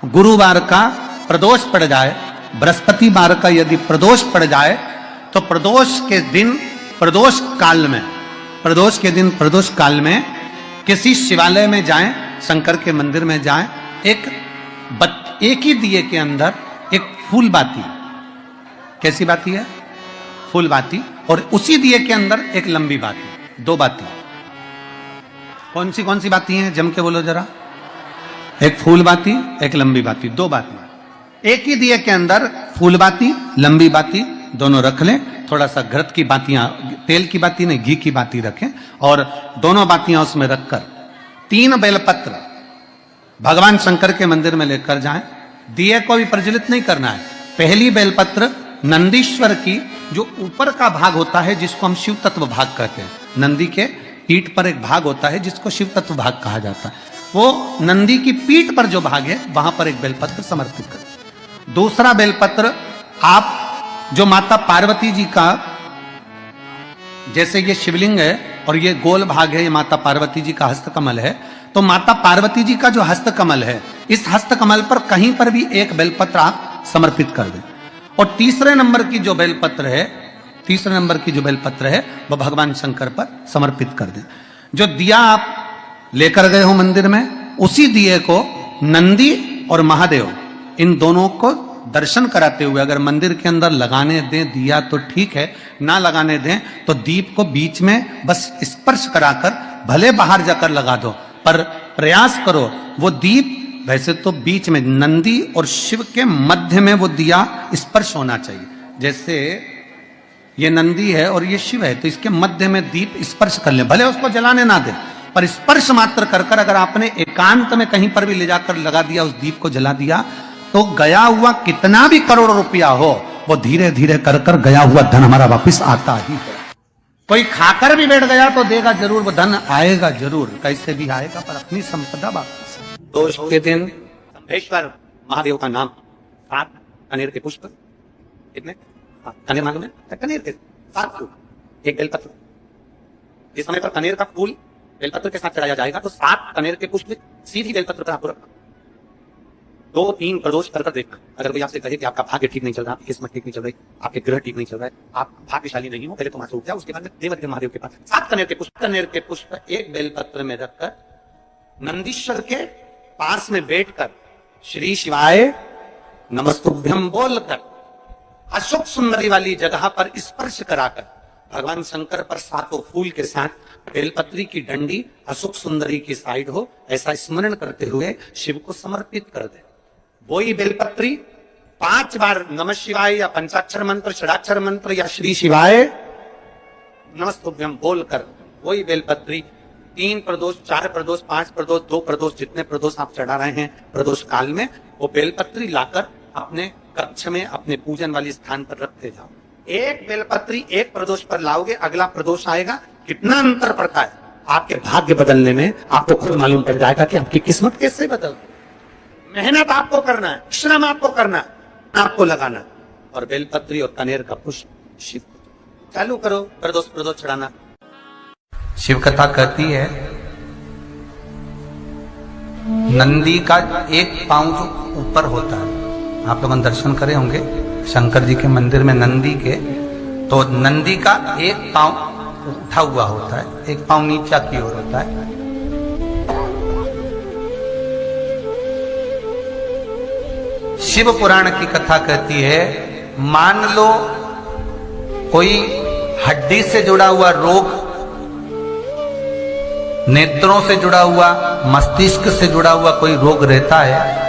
गुरुवार का प्रदोष पड़ जाए, बृहस्पतिवार का यदि प्रदोष पड़ जाए तो प्रदोष के दिन प्रदोष काल में किसी शिवालय में जाएं, शंकर के मंदिर में जाएं, एक ही दिए के अंदर एक फूल बाती, कैसी बाती है? फूल बाती, और उसी दिए के अंदर एक लंबी बाती, दो बाती। कौन सी बाती हैं? जम के बोलो जरा। एक फूल बाती, एक लंबी बाती, दो बाती। एक ही दिए के अंदर फूल बाती, लंबी बाती दोनों रख लें। थोड़ा सा घृत की बातियां, तेल की बाती नहीं, घी की बाती रखें, और दोनों बातियां उसमें रखकर 3 बेलपत्र भगवान शंकर के मंदिर में लेकर जाएं। दिए को भी प्रज्वलित नहीं करना है। पहली बेलपत्र नंदीश्वर की जो ऊपर का भाग होता है, जिसको हम शिव तत्व भाग कहते हैं, नंदी के पीठ पर एक भाग होता है जिसको शिव तत्व भाग कहा जाता है, वो नंदी की पीठ पर जो भाग है वहां पर एक बेलपत्र समर्पित करें। दूसरा बेलपत्र आप जो माता पार्वती जी का, जैसे ये शिवलिंग है और ये गोल भाग है, ये माता पार्वती जी का हस्तकमल है, तो माता पार्वती जी का जो हस्तकमल है, इस हस्तकमल पर कहीं पर भी एक बेलपत्र आप समर्पित कर दें। और तीसरे नंबर की जो बेलपत्र है वह भगवान शंकर पर समर्पित कर दें। जो दिया आप लेकर गए हो मंदिर में, उसी दिए को नंदी और महादेव इन दोनों को दर्शन कराते हुए अगर मंदिर के अंदर लगाने दें दिया तो ठीक है, ना लगाने दें तो दीप को बीच में बस स्पर्श कराकर भले बाहर जाकर लगा दो, पर प्रयास करो वो दीप, वैसे तो बीच में नंदी और शिव के मध्य में वो दिया स्पर्श होना चाहिए। जैसे ये नंदी है और ये शिव है, तो इसके मध्य में दीप स्पर्श कर ले, भले उसको जलाने ना दे, पर स्पर्श मात्र कर अगर आपने एकांत में कहीं पर भी ले जाकर लगा दिया, उस दीप को जला दिया, तो गया हुआ कितना भी करोड़ रुपया हो, वो धीरे धीरे कर गया हुआ धन हमारा वापिस आता ही है। कोई खाकर भी बैठ गया तो देगा जरूर, वो धन आएगा जरूर, कैसे भी आएगा, पर अपनी संपदा वापिस। दोष के दिन संभेश्वर महादेव का नाम 7 कनेर के पुष्प, कितने? कनेर मालूम है? कनेर के 7 फूल, एक बेलपत्र। जिस समय पर कनेर का फूल बेलपत्र के साथ चढ़ाया जाएगा तो 7 कनेर के पुष्प सीधी बेलपत्र पर आपको रखना, 2-3 प्रदोष कर देखना। अगर कोई आपसे कहे कि आपका भाग्य ठीक नहीं चल रहा, आपकी किस्मत ठीक नहीं चल रही, आपके ग्रह ठीक नहीं चल रहा है, आप भाग्यशाली नहीं हो, पहले तो माथा उठ जाओ, उसके बाद देवदेव महादेव के पास 7 कनेर के पुष्प एक बेलपत्र में रखकर नंदीश्वर के पास में बैठकर श्री शिवाय नमस्तुभ्यम बोलकर अशोक सुंदरी वाली जगह पर स्पर्श कराकर भगवान शंकर पर 7 फूल के साथ बेलपत्री की डंडी अशोक सुंदरी की साइड हो, ऐसा स्मरण करते हुए शिव को समर्पित कर दे। वही बेलपत्री 5 बार नमः शिवाय या पंचाक्षर मंत्र, षडाक्षर मंत्र या श्री शिवाय नमस्तुभ्यम बोलकर वही बेलपत्री 3 प्रदोष, 4 प्रदोष, 5 प्रदोष, 2 प्रदोष, जितने प्रदोष आप चढ़ा रहे हैं प्रदोष काल में, वो बेलपत्री लाकर अपने कक्ष में अपने पूजन वाले स्थान पर रखते जाओ। एक बेलपत्री एक प्रदोष पर लाओगे, अगला प्रदोष आएगा, कितना अंतर पड़ता है आपके भाग्य बदलने में, आपको खुद मालूम पड़ जाएगा कि आपकी किस्मत कैसे बदलती। मेहनत आपको करना है, श्रम आपको करना है, आपको लगाना, और बेलपत्री और कनेर का पुष्प शिव चालू करो प्रदोष चढ़ाना। शिव कथा कहती है नंदी का एक पांव जो ऊपर होता है, आप लोगों ने दर्शन करे होंगे शंकर जी के मंदिर में नंदी के, तो नंदी का एक पांव उठा हुआ होता है, एक पांव नीचा की ओर होता है। शिव पुराण की कथा कहती है, मान लो कोई हड्डी से जुड़ा हुआ रोग, नेत्रों से जुड़ा हुआ, मस्तिष्क से जुड़ा हुआ कोई रोग रहता है,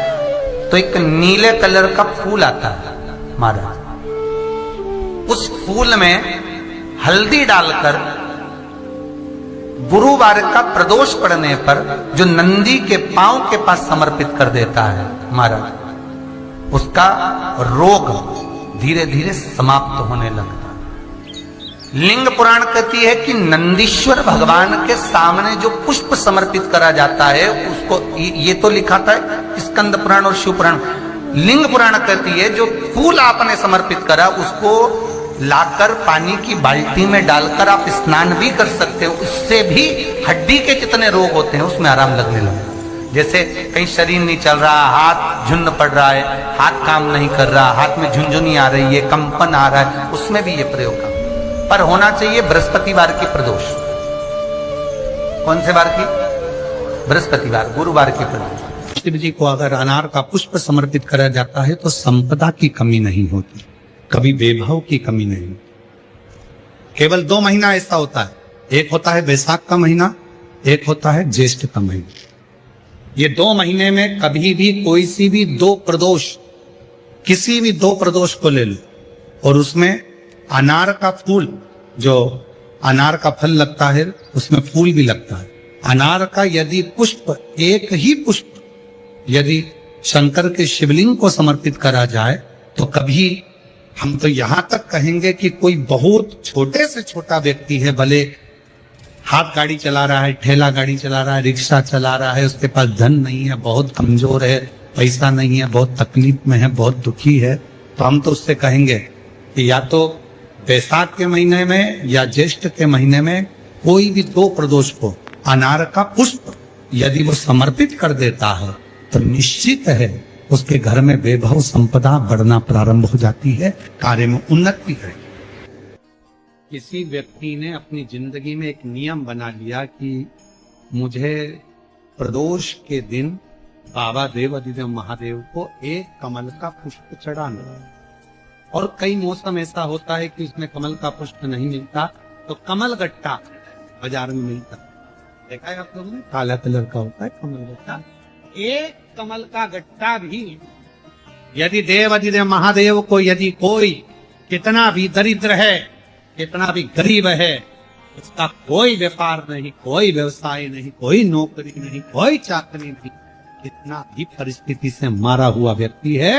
तो एक नीले कलर का फूल आता है महाराज, उस फूल में हल्दी डालकर गुरुवार का प्रदोष पड़ने पर जो नंदी के पांव के पास समर्पित कर देता है महाराज, उसका रोग धीरे धीरे समाप्त होने लगता है। लिंग पुराण कहती है कि नंदीश्वर भगवान के सामने जो पुष्प समर्पित करा जाता है उसको, ये तो लिखा था स्कंद पुराण और शिव पुराण, लिंग पुराण कहती है जो फूल आपने समर्पित करा उसको लाकर पानी की बाल्टी में डालकर आप स्नान भी कर सकते हो, उससे भी हड्डी के जितने रोग होते हैं उसमें आराम लगने लगा। जैसे कहीं शरीर नहीं चल रहा, हाथ झुन्न पड़ रहा है, हाथ काम नहीं कर रहा, हाथ में झुंझुनी आ रही है, कंपन आ रहा है, उसमें भी ये प्रयोग का पर होना चाहिए बृहस्पतिवार की प्रदोष। कौन से वार की? बृहस्पतिवार, गुरुवार की प्रदोष। शिव जी को अगर अनार का पुष्प समर्पित करा जाता है तो संपदा की कमी नहीं होती, कभी वैभव की कमी नहीं। केवल 2 महीना ऐसा होता है, एक होता है वैशाख का महीना, एक होता है ज्येष्ठ का महीना। ये 2 महीने में कभी भी कोई सी भी 2 प्रदोष, किसी भी 2 प्रदोष को ले लो और उसमें अनार का फूल, जो अनार का फल लगता है उसमें फूल भी लगता है, अनार का यदि पुष्प, एक ही पुष्प यदि शंकर के शिवलिंग को समर्पित करा जाए तो कभी, हम तो यहां तक कहेंगे कि कोई बहुत छोटे से छोटा व्यक्ति है, भले हाथ गाड़ी चला रहा है, ठेला गाड़ी चला रहा है, रिक्शा चला रहा है, उसके पास धन नहीं है, बहुत कमजोर है, पैसा नहीं है, बहुत तकलीफ में है, बहुत दुखी है, तो हम तो उससे कहेंगे कि या तो वैशाख के महीने में या ज्येष्ठ के महीने में कोई भी 2 प्रदोष को अनार का पुष्प यदि वो समर्पित कर देता है तो निश्चित है उसके घर में वैभव संपदा बढ़ना प्रारंभ हो जाती है, कार्य में उन्नति है। किसी व्यक्ति ने अपनी जिंदगी में एक नियम बना लिया कि मुझे प्रदोष के दिन बाबा देवाधिदेव महादेव को एक कमल का पुष्प चढ़ाना। और कई मौसम ऐसा होता है कि उसमें कमल का पुष्प नहीं मिलता तो कमल गट्टा बाजार में मिलता, देखा है आप लोगों ने, काला कलर का होता है कमल गट्टा। एक कमल का गट्टा भी यदि देवाधिदेव महादेव को, यदि कोई कितना भी दरिद्र है, कितना भी गरीब है, उसका कोई व्यापार नहीं, कोई व्यवसाय नहीं, कोई नौकरी नहीं, कोई चाकरी नहीं, कितना भी परिस्थिति से मारा हुआ व्यक्ति है,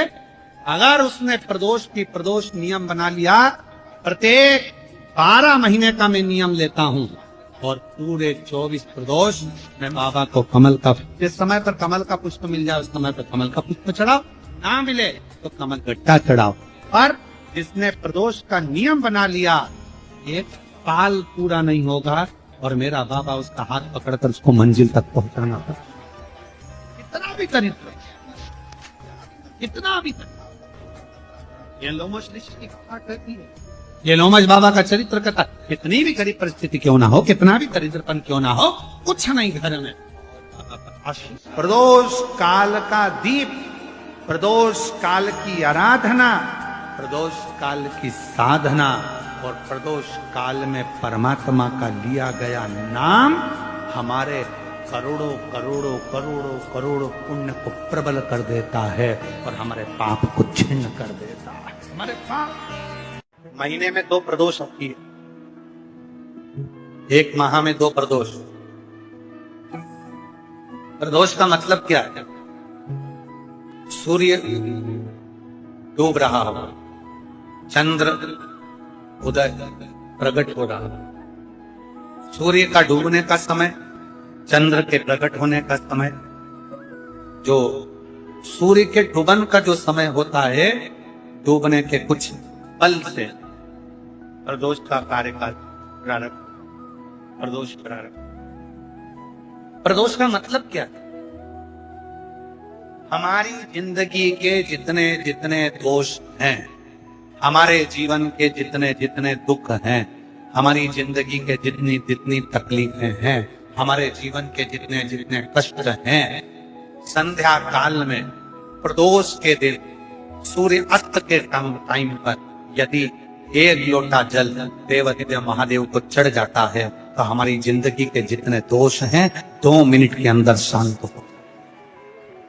अगर उसने प्रदोष नियम बना लिया, प्रत्येक 12 महीने का मैं नियम लेता हूं और पूरे 24 प्रदोष मैं बाबा को कमल का, जिस समय पर कमल का पुष्प मिल जाए उस समय पर कमल का पुष्प चढ़ाओ, ना मिले तो कमल गट्टा चढ़ाओ। पर जिसने प्रदोष का नियम बना लिया, एक साल पूरा नहीं होगा और मेरा बाबा उसका हाथ पकड़कर उसको मंजिल तक पहुंचाना था। कितना भी दरिद्र, कितना भी ये लोमश ऋषि की कथा कहती है, ये लोमश बाबा का चरित्र कथा, कितनी भी गरीब परिस्थिति क्यों ना हो, कितना भी दरिद्रपन क्यों ना हो, कुछ नहीं घर में, प्रदोष काल का दीप, प्रदोष काल की आराधना, प्रदोष काल की साधना और प्रदोष काल में परमात्मा का लिया गया नाम हमारे करोड़ों करोड़ों करोड़ों करोड़ों पुण्य को प्रबल कर देता है और हमारे पाप को छिन्न कर देता है। हमारे पाप, महीने में 2 प्रदोष होती है, एक माह में 2 प्रदोष। प्रदोष का मतलब क्या है? सूर्य डूब रहा हो, चंद्र उदय प्रकट हो रहा, सूर्य का डूबने का समय, चंद्र के प्रकट होने का समय, जो सूर्य के डूबन का जो समय होता है, डूबने के कुछ पल से प्रदोष का कार्यकाल प्रारंभ, प्रदोष प्रारंभ। प्रदोष का मतलब क्या है? हमारी जिंदगी के जितने जितने दोष हैं, हमारे जीवन के जितने जितने दुख हैं, हमारी जिंदगी के जितनी जितनी तकलीफें हैं, हमारे जीवन के जितने जितने कष्ट हैं, संध्या काल में प्रदोष के दिन सूर्य अस्त के टाइम पर यदि 1 लोटा जल देवाधिदेव महादेव को चढ़ जाता है तो हमारी जिंदगी के जितने दोष हैं 2 मिनट के अंदर शांत हो।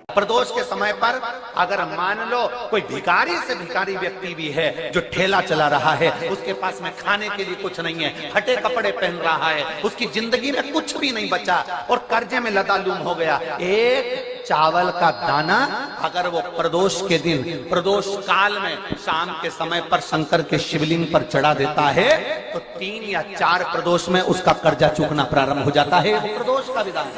प्रदोष के समय पर अगर मान लो कोई भिखारी से भिखारी व्यक्ति भी है जो ठेला चला रहा है, उसके पास में खाने के लिए कुछ नहीं है, फटे कपड़े पहन रहा है, उसकी जिंदगी में कुछ भी नहीं बचा और कर्जे में लदालूम हो गया, एक चावल का दाना अगर वो प्रदोष के दिन, प्रदोष काल में शाम के समय पर शंकर के शिवलिंग पर चढ़ा देता है तो 3 या 4 प्रदोष में उसका कर्जा चूकना प्रारंभ हो जाता है। प्रदोष का विधान।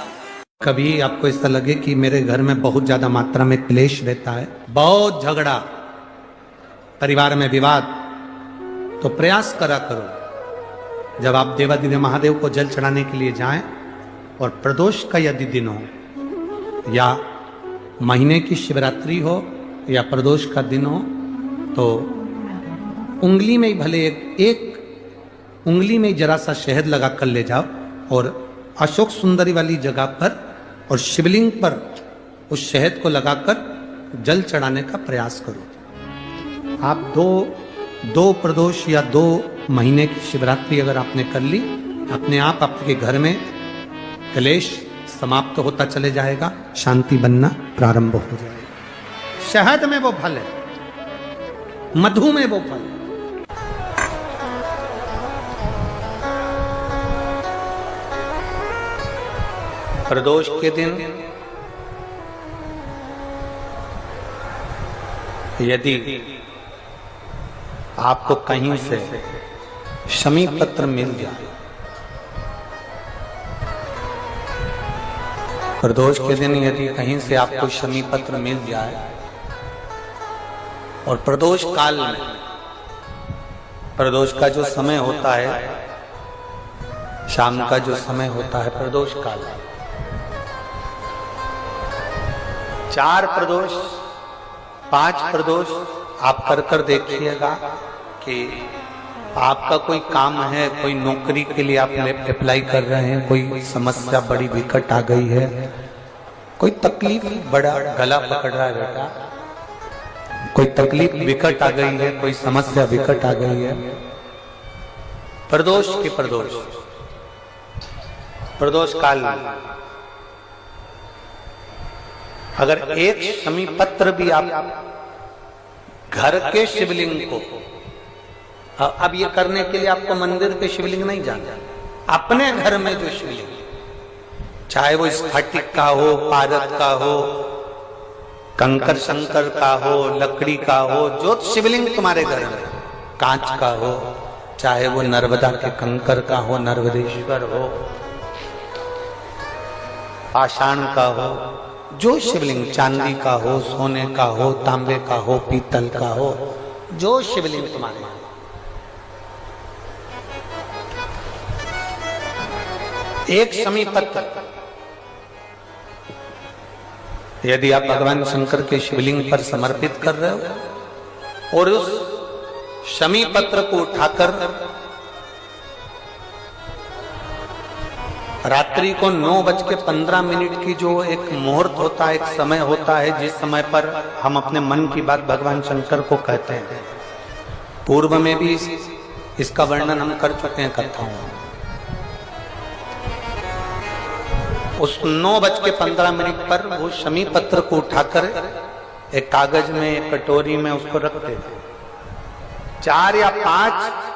कभी आपको ऐसा लगे कि मेरे घर में बहुत ज्यादा मात्रा में क्लेश रहता है, बहुत झगड़ा, परिवार में विवाद, तो प्रयास करा करो जब आप देवाधिदेव महादेव को जल चढ़ाने के लिए जाएं और प्रदोष का यदि दिन हो या महीने की शिवरात्रि हो या प्रदोष का दिन हो, तो उंगली में ही भले एक उंगली में जरा सा शहद लगा कर ले जाओ और अशोक सुंदरी वाली जगह पर और शिवलिंग पर उस शहद को लगाकर जल चढ़ाने का प्रयास करो। आप दो प्रदोष या 2 महीने की शिवरात्रि अगर आपने कर ली, अपने आप आपके घर में क्लेश समाप्त होता चले जाएगा, शांति बनना प्रारंभ हो जाएगा। शहद में वो फल है, मधु में वो फल है। प्रदोष के दिन यदि आपको कहीं से शमी पत्र मिल जाए, प्रदोष के दिन यदि कहीं से आपको शमी पत्र मिल जाए और प्रदोष काल में, प्रदोष का जो समय होता है, शाम का जो समय होता है प्रदोष काल, 4 प्रदोष 5 प्रदोष आप कर देखिएगा कि आपका कोई काम है, कोई नौकरी के लिए आप अप्लाई कर रहे हैं, कोई समस्या बड़ी विकट आ गई है, कोई तकलीफ, बड़ा गला पकड़ रहा है बेटा, कोई तकलीफ विकट आ गई है, कोई समस्या विकट आ गई है, प्रदोष के प्रदोष काल में अगर एक शमी पत्र भी आप घर के शिवलिंग को, अब ये करने के लिए आपको मंदिर के शिवलिंग नहीं जाना, अपने घर में जो शिवलिंग, चाहे वो स्फटिक का हो, पारद का हो, कंकर शंकर का हो, लकड़ी का हो, जो शिवलिंग तुम्हारे घर में, कांच का हो, चाहे वो नर्मदा के कंकर का हो, नर्मदेश्वर हो, पाषाण का हो, जो शिवलिंग चांदी का हो, सोने का हो, तांबे का हो, पीतल का हो, जो शिवलिंग तुम्हारे, एक शमी पत्र यदि आप भगवान शंकर के शिवलिंग पर समर्पित कर रहे हो और उस शमी पत्र को उठाकर रात्रि को 9:15 की जो एक मुहूर्त होता है, एक समय होता है, जिस समय पर हम अपने मन की बात भगवान शंकर को कहते हैं, पूर्व में भी इसका वर्णन हम कर चुके हैं कथाओं में। उस 9:15 पर वो शमी पत्र को उठाकर एक कागज में, एक कटोरी में उसको रखते थे। 4 या 5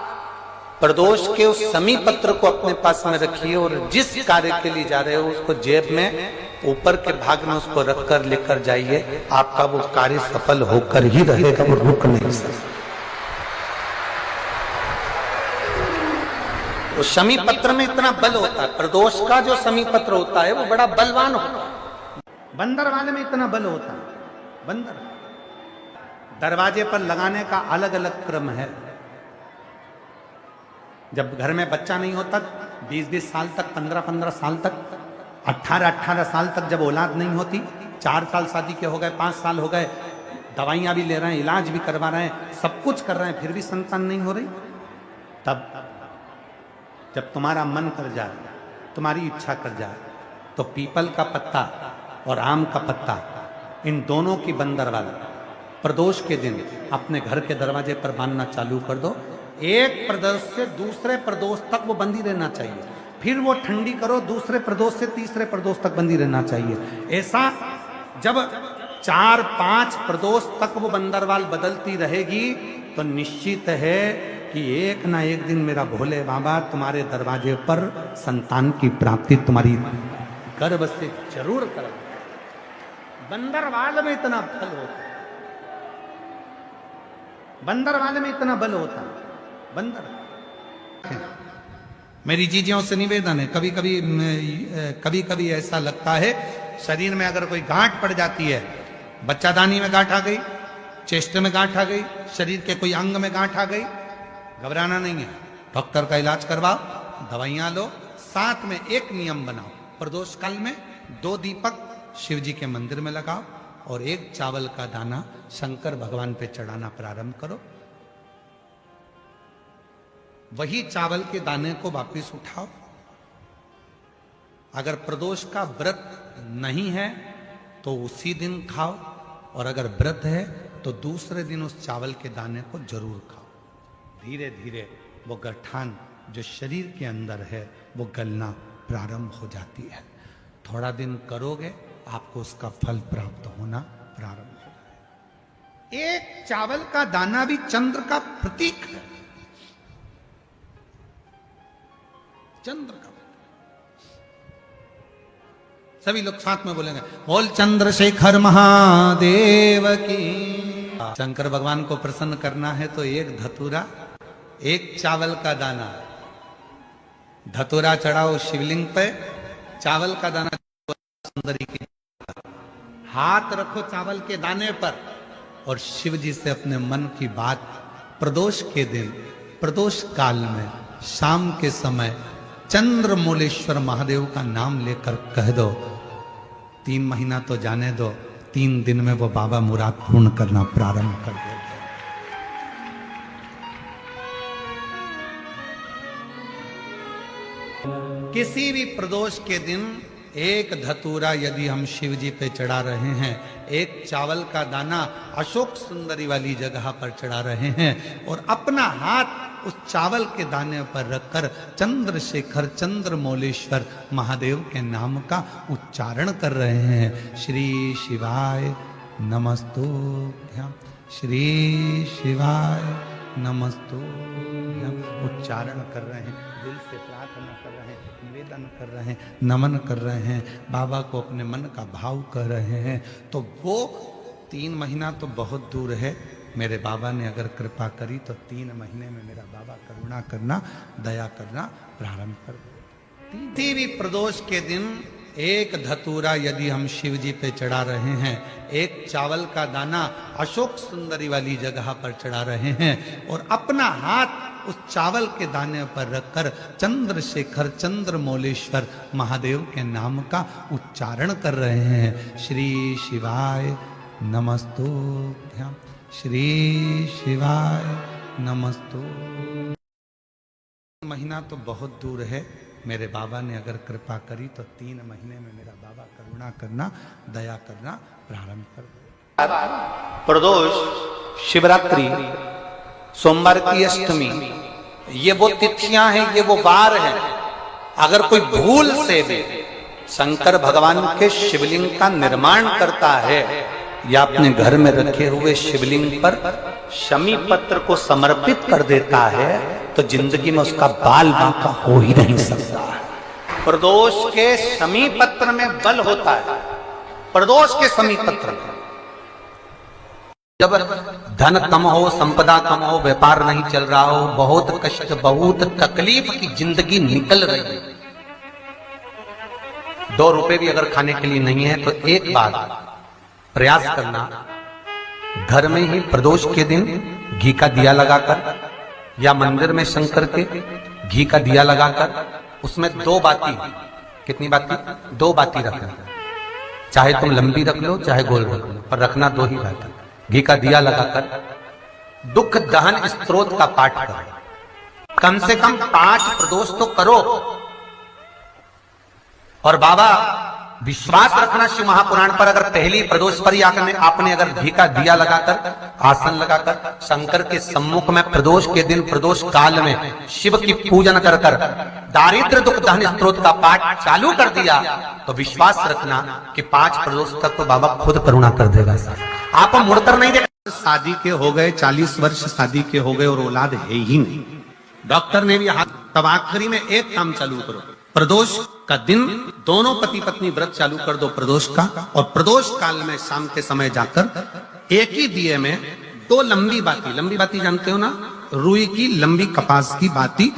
प्रदोष के उस शमी पत्र को अपने पास में रखिए और जिस कार्य के लिए जा रहे हो उसको जेब में ऊपर के भाग में उसको रखकर लेकर जाइए, आपका वो कार्य सफल होकर ही रहेगा, वो रुक नहीं सकता। उस शमी पत्र में इतना बल होता है, प्रदोष का जो शमी पत्र होता है वो बड़ा बलवान होता है। बंदर वाले में इतना बल होता है। बंदर दरवाजे पर लगाने का अलग अलग क्रम है। जब घर में बच्चा नहीं होता, 20-20 साल तक, 15-15 साल तक, 18-18 साल तक जब औलाद नहीं होती, 4 साल शादी के हो गए, 5 साल हो गए, दवाइयां भी ले रहे हैं, इलाज भी करवा रहे हैं, सब कुछ कर रहे हैं, फिर भी संतान नहीं हो रही, तब जब तुम्हारा मन कर जाए, तुम्हारी इच्छा कर जाए, तो पीपल का पत्ता और आम का पत्ता, इन दोनों की बंदर वाला प्रदोष के दिन अपने घर के दरवाजे पर बांधना चालू कर दो। एक प्रदोष से दूसरे प्रदोष तक वो बंदी रहना चाहिए, फिर वो ठंडी करो, दूसरे प्रदोष से तीसरे प्रदोष तक बंदी रहना चाहिए। ऐसा जब 4-5 प्रदोष तक वो बंदरवाल बदलती रहेगी तो निश्चित है कि एक ना एक दिन मेरा भोले बाबा तुम्हारे दरवाजे पर संतान की प्राप्ति तुम्हारी गर्भ से जरूर करेगा। बंदरवाल में इतना बल होता है, बंदरवाल में इतना बल होता है। बंदर, मेरी जीजियों से निवेदन है, कभी कभी ऐसा लगता है शरीर में अगर कोई गांठ पड़ जाती है, बच्चादानी में गांठ आ गई, चेस्ट में गांठ आ गई, शरीर के कोई अंग में गांठ आ गई, घबराना नहीं है, डॉक्टर का इलाज करवाओ, दवाइयां लो, साथ में एक नियम बनाओ, प्रदोष काल में 2 दीपक शिव जी के मंदिर में लगाओ और एक चावल का दाना शंकर भगवान पे चढ़ाना प्रारंभ करो। वही चावल के दाने को वापिस उठाओ। अगर प्रदोष का व्रत नहीं है तो उसी दिन खाओ, और अगर व्रत है तो दूसरे दिन उस चावल के दाने को जरूर खाओ। धीरे धीरे वो गठान जो शरीर के अंदर है वो गलना प्रारंभ हो जाती है। थोड़ा दिन करोगे आपको उसका फल प्राप्त होना प्रारंभ हो जाएगा। एक चावल का दाना भी चंद्र का प्रतीक है। चंद्र का, सभी लोग साथ में बोलेंगे, बोल चंद्रशेखर महादेव की। शंकर भगवान को प्रसन्न करना है तो एक धतूरा, एक चावल का दाना, धतूरा चढ़ाओ शिवलिंग पे, चावल का दाना सुंदरी की, हाथ रखो चावल के दाने पर और शिव जी से अपने मन की बात प्रदोष के दिन, प्रदोष काल में, शाम के समय चंद्रमौलेश्वर महादेव का नाम लेकर कह दो। 3 महीना तो जाने दो, 3 दिन में वो बाबा मुराद पूर्ण करना प्रारंभ कर देते। किसी भी प्रदोष के दिन एक धतूरा यदि हम शिव जी पे चढ़ा रहे हैं, एक चावल का दाना अशोक सुंदरी वाली जगह पर चढ़ा रहे हैं और अपना हाथ उस चावल के दाने पर रखकर चंद्रशेखर चंद्रमौलेश्वर महादेव के नाम का उच्चारण कर रहे हैं। श्री शिवाय नमस्तुभ्यं, श्री शिवाय नमस्तुभ्यं उच्चारण कर रहे हैं, दिल से प्रार्थना कर रहे हैं, निवेदन कर रहे हैं, नमन कर रहे हैं, बाबा को अपने मन का भाव कर रहे हैं। तो वो 3 महीना तो बहुत दूर है, मेरे बाबा ने अगर कृपा करी तो 3 महीने में मेरा बाबा करुणा करना, दया करना प्रारंभ कर दे। किसी भी प्रदोष के दिन एक धतूरा यदि हम शिव जी पे चढ़ा रहे हैं, एक चावल का दाना अशोक सुंदरी वाली जगह पर चढ़ा रहे हैं और अपना हाथ उस चावल के दाने पर रखकर चंद्रशेखर चंद्रमौलेश्वर महादेव के नाम का उच्चारण कर रहे हैं। श्री शिवाय नमस्तुभ्यं, श्री शिवाय नमस्तुभ्यं। महीना तो बहुत दूर है, मेरे बाबा ने अगर कृपा करी तो 3 महीने में मेरा बाबा करुणा करना, दया करना प्रारंभ कर दे। प्रदोष, शिवरात्रि, सोमवार की अष्टमी, ये वो तिथियां हैं, ये वो वार हैं। अगर कोई भूल से भी शंकर भगवान के शिवलिंग का निर्माण करता है या अपने घर में रखे हुए शिवलिंग पर शमी पत्र को समर्पित कर देता है तो जिंदगी में उसका बाल बांका हो ही नहीं सकता। प्रदोष के शमी पत्र में बल होता है। प्रदोष के शमी पत्र में जब धन कम हो, संपदा कम हो, व्यापार नहीं चल रहा हो, बहुत कष्ट, बहुत तकलीफ की जिंदगी निकल रही है, 2 रुपए भी अगर खाने के लिए नहीं है तो एक बार प्रयास करना, घर में ही प्रदोष के दिन घी का दिया लगाकर या मंदिर में शंकर के घी का दिया लगाकर उसमें 2 बाती, कितनी बाती? 2 बाती रखना। चाहे तुम लंबी रख लो चाहे गोल रख लो, पर रखना 2 ही बाती। घी का दिया लगाकर दुख दहन स्तोत्र का पाठ करो, कम से कम 5 प्रदोष तो करो। और बाबा विश्वास रखना शिव महापुराण पर, अगर पहली प्रदोष पर आपने अगर घी का दिया लगाकर, आसन लगाकर शंकर के सम्मुख में प्रदोष के दिन, प्रदोष काल में शिव की पूजन कर दारिद्र दुख दहन स्तोत्र का पाठ चालू कर दिया तो विश्वास रखना कि 5 प्रदोष तक तो बाबा खुद करुणा कर देगा। आप मुड़कर नहीं देख। शादी के हो गए, 40 वर्ष शादी के हो गए और औलाद है ही नहीं, डॉक्टर ने भी हाथ, तब आखिरी में एक काम चालू करो, प्रदोष का दिन दोनों पति पत्नी व्रत चालू कर दो प्रदोष का, और प्रदोष काल में शाम के समय जाकर एक ही दिए में 2 लंबी बाती जानते हो ना, रुई की लंबी कपास की बाती,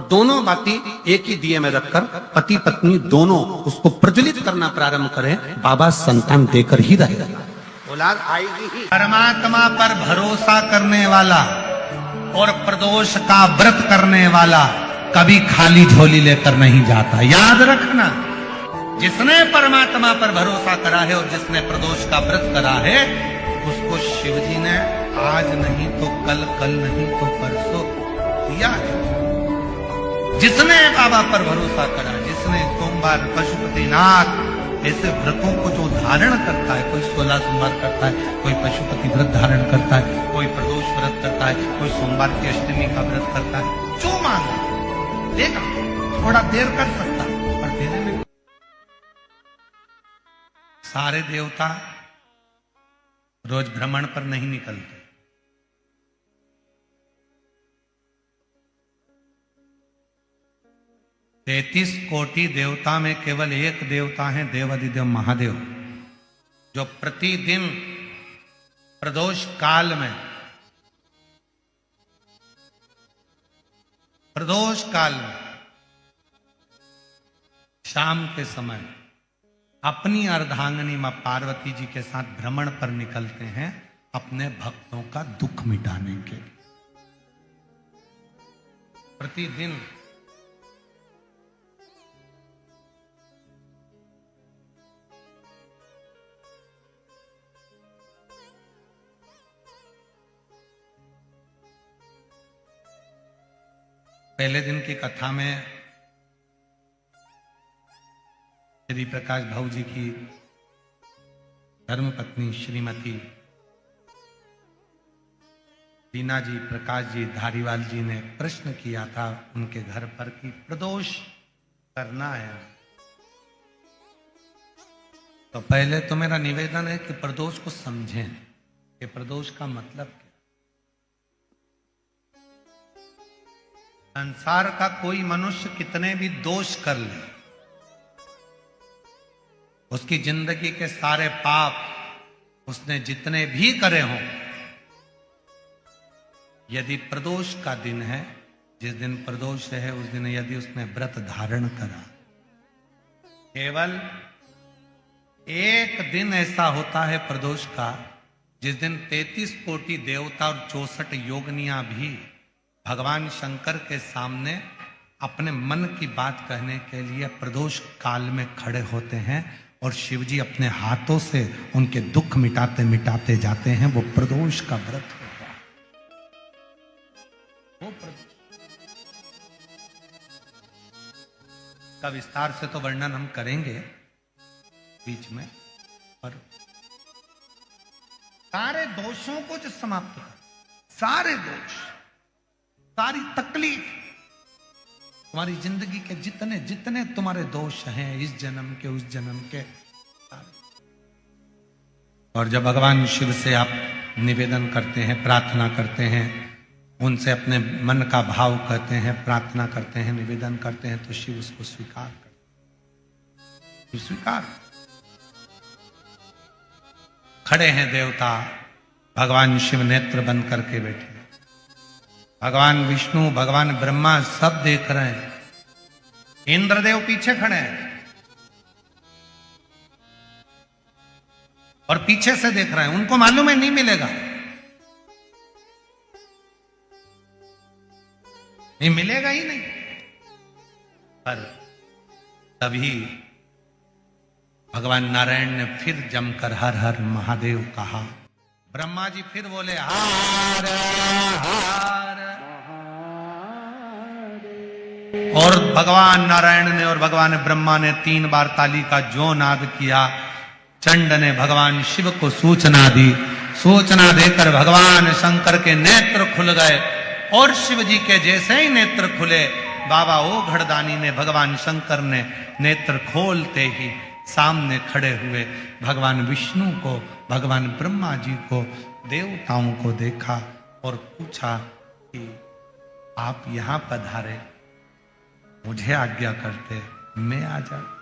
दोनों बाती एक ही दिए में रखकर पति पत्नी दोनों उसको प्रज्वलित करना प्रारंभ करें, बाबा संतान देकर ही रहेगा, औलाद आएगी ही। परमात्मा पर भरोसा करने वाला और प्रदोष का व्रत करने वाला कभी खाली झोली लेकर नहीं जाता, याद रखना। जिसने परमात्मा पर भरोसा करा है और जिसने प्रदोष का व्रत करा है, उसको शिव जी ने आज नहीं तो कल, कल नहीं तो परसों दिया है। जिसने बाबा पर भरोसा करा, जिसने सोमवार पशुपतिनाथ ऐसे व्रतों को जो धारण करता है, कोई 16 सोमवार करता है, कोई पशुपति व्रत धारण करता है, कोई प्रदोष व्रत करता है, कोई सोमवार की अष्टमी का व्रत करता है, जो मांगे देगा। थोड़ा देर कर सकता पर देने में सारे देवता रोज भ्रमण पर नहीं निकलते। 33 कोटि देवता में केवल एक देवता है, देवाधिदेव महादेव, जो प्रतिदिन प्रदोष काल में शाम के समय अपनी अर्धांगिनी मां पार्वती जी के साथ भ्रमण पर निकलते हैं, अपने भक्तों का दुख मिटाने के लिए। प्रतिदिन पहले दिन की कथा में श्री प्रकाश भाऊ जी की धर्मपत्नी श्रीमती दीना जी, प्रकाश जी धारीवाल जी ने प्रश्न किया था उनके घर पर कि प्रदोष करना है, तो पहले तो मेरा निवेदन है कि प्रदोष को समझें कि प्रदोष का मतलब क्या। संसार का कोई मनुष्य कितने भी दोष कर ले, उसकी जिंदगी के सारे पाप उसने जितने भी करे हों, यदि प्रदोष का दिन है, जिस दिन प्रदोष है उस दिन यदि उसने व्रत धारण करा, केवल एक दिन ऐसा होता है प्रदोष का जिस दिन 33 कोटि देवता और 64 योगनियां भी भगवान शंकर के सामने अपने मन की बात कहने के लिए प्रदोष काल में खड़े होते हैं और शिव जी अपने हाथों से उनके दुख मिटाते मिटाते जाते हैं। वो प्रदोष का व्रत होता है। वो का विस्तार से तो वर्णन हम करेंगे बीच में, पर सारे दोषों को जो समाप्त कर, सारे दोष, सारी तकलीफ, तुम्हारी जिंदगी के जितने जितने तुम्हारे दोष हैं, इस जन्म के उस जन्म के, और जब भगवान शिव से आप निवेदन करते हैं, प्रार्थना करते हैं, उनसे अपने मन का भाव कहते हैं, प्रार्थना करते हैं, निवेदन करते हैं, तो शिव उसको स्वीकार करते हैं। स्वीकार खड़े हैं देवता, भगवान शिव नेत्र बंद करके बैठे, भगवान विष्णु, भगवान ब्रह्मा सब देख रहे हैं, इंद्रदेव पीछे खड़े हैं और पीछे से देख रहे हैं। उनको मालूम है नहीं मिलेगा, नहीं मिलेगा ही नहीं, पर तभी भगवान नारायण ने फिर जमकर हर हर महादेव कहा। ब्रह्मा जी फिर बोले हर हर, और भगवान नारायण ने और भगवान ब्रह्मा ने 3 बार ताली का जो नाद किया। चंड ने भगवान शिव को सूचना दी, सूचना देकर भगवान शंकर के नेत्र खुल गए, और शिव जी के जैसे ही नेत्र खुले, बाबा ओ घड़दानी ने, भगवान शंकर ने नेत्र खोलते ही सामने खड़े हुए भगवान विष्णु को, भगवान ब्रह्मा जी को, देवताओं को देखा और पूछा कि आप यहां पधारे, मुझे आज्ञा करते मैं आ जाऊं।